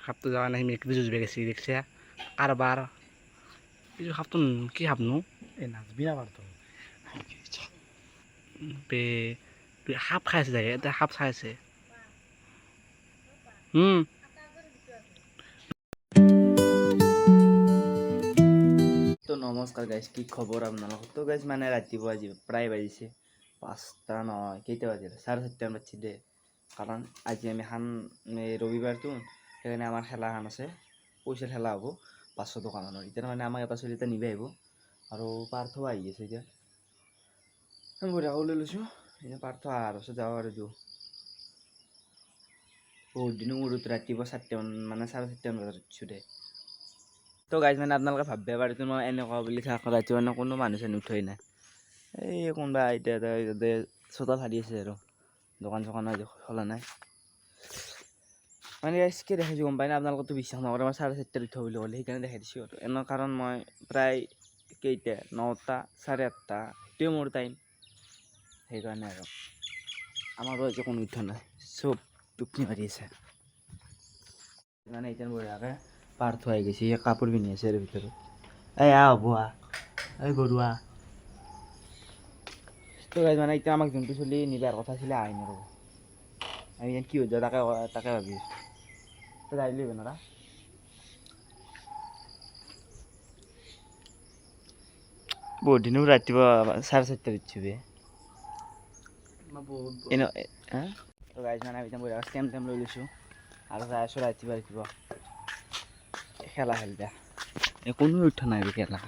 সাপটো যাওয়া নাই মেঘ যুঁজবে গেছি দেখছে কারবার কিছু সাপটো কি সাপনো এই নাচবি না পারতো বে সাপ খাইছে যায় এটা সাপ খাইছে তো নমস্কাৰ গাইজ কি খবৰ আপোনালোকৰ তো গাইজ মানে ৰাতিপুৱা আজি প্ৰায় বাজিছে 5টা নহয় কেইটা বাজিল 4:30 বাজিছে দে কাৰণ আজি আমি খান ৰবিবাৰটো সেইকাৰণে আমাৰ খেলা এখন আছে পইচাৰ খেলা হ'ব 500 টকা মানৰ এতিয়া মানে আমাক এটা চলি এটা নিব আহিব আৰু পাৰ্থ আহি আছে এতিয়া আমি বঢ়িয়াকৈ লৈ লৈছোঁ এতিয়া পাৰ্থ অহাৰ পাছত যাব আৰু দিওঁ বহুত দিনৰ মূৰত ৰাতিপুৱা 4টা মানে 4:30 বজাত উঠিছোঁ দে তো গাইজ মানে আপোনালোকে ভাবিব পাৰে মই এনেকুৱা বুলি থাকা ৰাতিপুৱা মানে কোনো মানুহ চানুহ উঠেই নাই এই কোনোবা এতিয়া তাতে চোতাল সাৰি আছে আৰু দোকান চোকান খোলা নাই মানে গাইজ কি দেখাইছোঁ গম পাই না আপোনালোকতো বিশ্বাস নকৰে মই 4:30 উঠা বুলি ক'লে সেইকাৰণে দেখাই দিছোঁ আৰু এনে কাৰণ মই প্ৰায় কেইটা 9টা 8:30 সেইটোৱে মোৰ টাইম সেইকাৰণে আৰু আমাৰো আজি কোনো উঠা নাই চব টোপনি মাৰি আছে মানে এতিয়া বঢ়িয়াকৈ পাৰ্থ আহি গৈছে কাপোৰ পিন্ধি আছে আৰু ভিতৰত এই হ'ব এই গৰুৱা তো গাইজ মানে এতিয়া আমাক যোনটো চলি নিবাৰ কথা আছিলে আহি নৰ'ব আমি ইয়াত কি হৈ যায় তাকে ভাবি আছোঁ তই যাই লিবি নৰা বহুত দিনো ৰাতিপুৱা 4:30 উঠিছোঁ বে এনে তো গাইজ মানে আমি এতিয়া বঢ়িয়া ষ্টেম লৈ লৈছোঁ আৰু যাই আছোঁ ৰাতিপুৱা খেলা খেলিবা কোনো উঠা নাই খেলা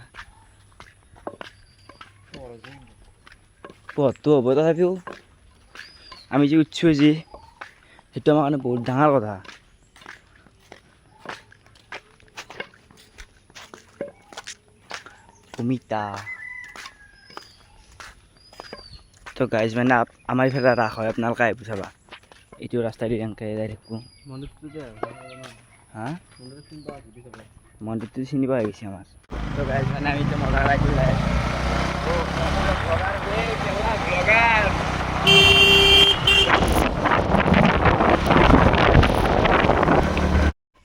পথটো হ'ব তথাপিও আমি যে উঠছোঁ যে সেইটো আমাৰ কাৰণে বহুত ডাঙৰ কথা ভূমিতা তো গাইজ মানে আমাৰ ইফালে ৰাস হয় আপোনালোকে আহিব চাবা এইটো ৰাস্তা দি এনেকৈ যাই থাকোঁ হা মন্দিৰটো চিনি পোৱা হৈ গৈছে আমাৰ তো গাইজ মানে আমি এতিয়া মজা ৰাখি যাই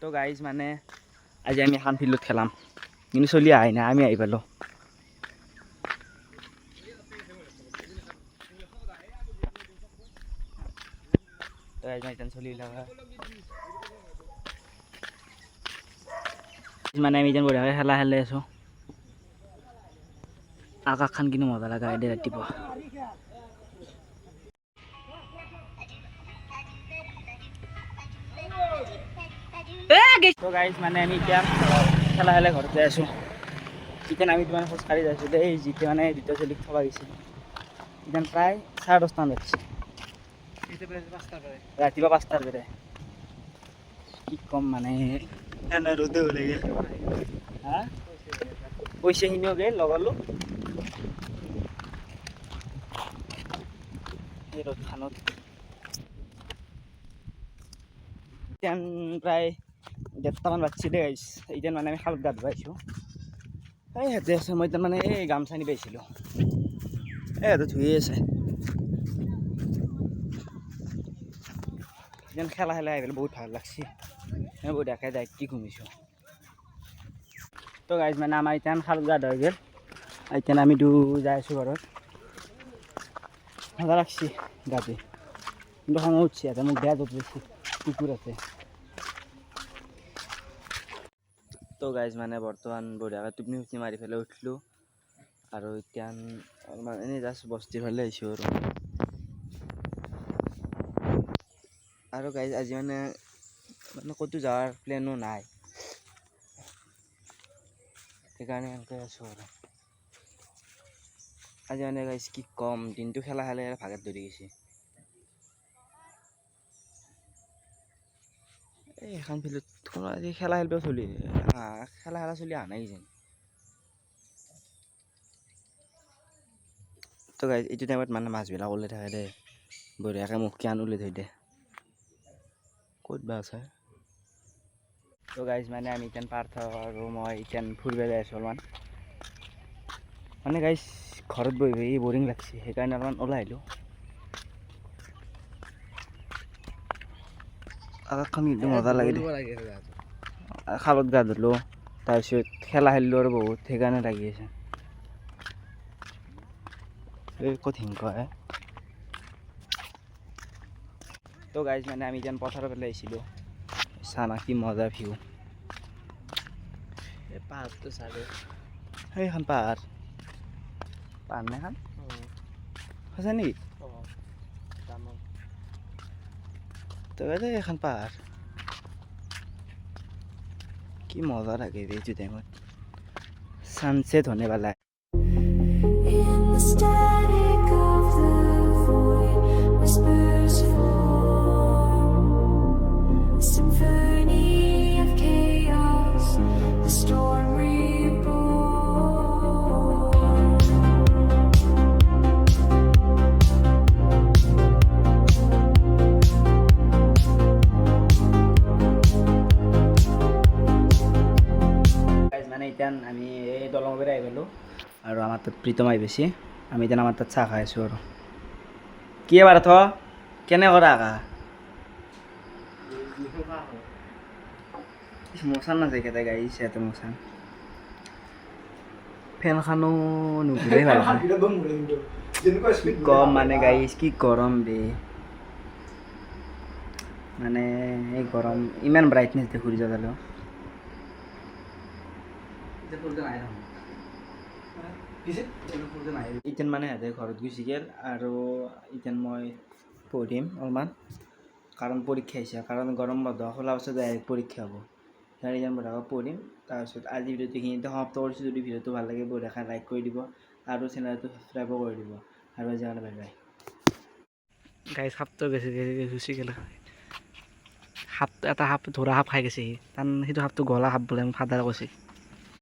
তো গাইজ মানে আজি আমি এখন ফিল্ডত খেলাম কিন্তু চলি আহি নাই আমি আহি পালোঁ তো গাইজ মানে চলি মানে আমি যেন বঢ়িয়াকৈ খেলা খেলি আছোঁ আকাশখন কিন্তু মজা লগা দে ৰাতিপুৱা তো গাইজ মানে আমি এতিয়া খেলা খেলা ঘৰত যাই আছোঁ এতিয়া আমি মানে খোজকাঢ়ি যাইছোঁ দেই যিটো মানে দুটা চলিক থবা গৈছে এতিয়া প্ৰায় 10:30 বাজিছে ৰাতিপুৱা 5টাৰ পৰা কি ক'ম মানে ৰ'দে ওলাই গ'ল হা পইচাখিনিও গ'ল লগালোঁ এই ৰ'দখনত এতিয়া প্ৰায় 1:30মান বাজিছে দেই গাইজ এতিয়া মানে আমি খালত গা ধুব আহিছোঁ এই সিহঁতে আছে মই এতিয়া মানে এই গামছা নিব আহিছিলোঁ সিহঁতে ধুয়ে আছে যেন খেলা আহি পেলাই বহুত ভাল লাগছে মই বহুত দেখাই যায় কি ঘুমিছোঁ তো গাইজ মানে আমাৰ এতিয়া খালত গা ধুই গ'ল এতিয়া আমি যাই আছোঁ ঘৰত মজা লাগছে গা ধুই কিন্তু খং উঠছে ইয়াতে মোক বেয়া য'ত লৈছে কুকুৰ আছে তো গাইজ মানে বৰ্তমান বঢ়িয়াকৈ টোপনি মাৰি পেলাই উঠিলোঁ আৰু এতিয়া অলপমান এনেই জাষ্ট বস্তিৰ ফালে আহিছোঁ আৰু গাইজ আজি মানে ক'তো যোৱাৰ প্লেনো নাই সেইকাৰণে এনেকৈ আছোঁ আৰু আজি মানে গাইজ কি ক'ম দিনটো খেলা খেলে ভাগত ধৰি গৈছে এই এখন ফিল্ডত কোনো আজি খেলা খেলিব চলি খেলা চলি অহা নাই যেন তো গাইজ এইটো টাইমত মানে মাছবিলাক ওলাই থাকে দেই বঢ়িয়াকৈ মুখখন ওলাই থৈ দিয়ে ক'ত বা আছে তো গাইজ মানে আমি এতিয়া পাৰ্থ আৰু মই এতিয়া ফুৰিব যাই আছোঁ অলপমান মানে গাইজ ঘৰত বহি বহি বৰিং লাগছে সেইকাৰণে অলপমান ওলাই আহিলোঁ আকাশখন কিন্তু মজা লাগে খালত গা ধুলোঁ তাৰপিছত খেলা খেলিলোঁ আৰু বহুত সেইকাৰণে লাগি আছে এই ক'ত হিংকয় তো গাইজ মানে আমি যেন পথাৰৰ ফালে আহিছিলোঁ চানা কি মজা ভিউ এই পাহাৰটো চালে সেইখন পাহাৰ পাহাৰ নে এখন সঁচা নেকি তো এখন পাহাৰ কি মজা লাগে এইটো টাইমত ছানছেট হ'লে পালে In the static of the void, whispers form. Symphony of chaos, the storm reborn. Guys মানে এতিয়া আমি এই দলঙৰ পৰা আহি গ'লোঁ আৰু আমাৰ তাত প্ৰীতম আহি পাইছে আমি এতিয়া আমাৰ তাত চাহ খাই আছোঁ আৰু কি এবাৰ থ কেনে কৰা আকা মচান নাযায় কেইটা গাড়ী ইয়াতে মচান ফেনখনো নুঘূৰে ভালকৈ কি কম মানে গাড়ী কি গৰম বে মানে এই গৰম ইমান ব্ৰাইটনেছ দেখো ৰিজাল্ট ইতেন মানে সিহঁতে ঘৰত গুচি গ'ল আৰু ইতেন মই পঢ়িম অলপমান কাৰণ পৰীক্ষা আহিছে কাৰণ গৰম বন্ধ খোলা পাছত ডাইৰেক্ট পৰীক্ষা হ'ব সেইকাৰণে ইতেন বঢ়াকৈ পঢ়িম তাৰপিছত আজি ভিডিঅ'টো এইখিনিতে সমাপ্ত কৰিছোঁ যদি ভিডিঅ'টো ভাল লাগে বঢ়িয়াকৈ লাইক কৰি দিব আৰু চেনেলটো ছাবস্ক্ৰাইবো কৰি দিব আৰু আজি কাৰণে বাই বাই গাইজ সাপটো গেছে গুচি গ'ল সাপ এটা সাপ ধৰা সাপ খাই গৈছে সি তাৰ সেইটো সাপটো গলা সাপ বোলে মোৰ ফাদাৰে কৈছে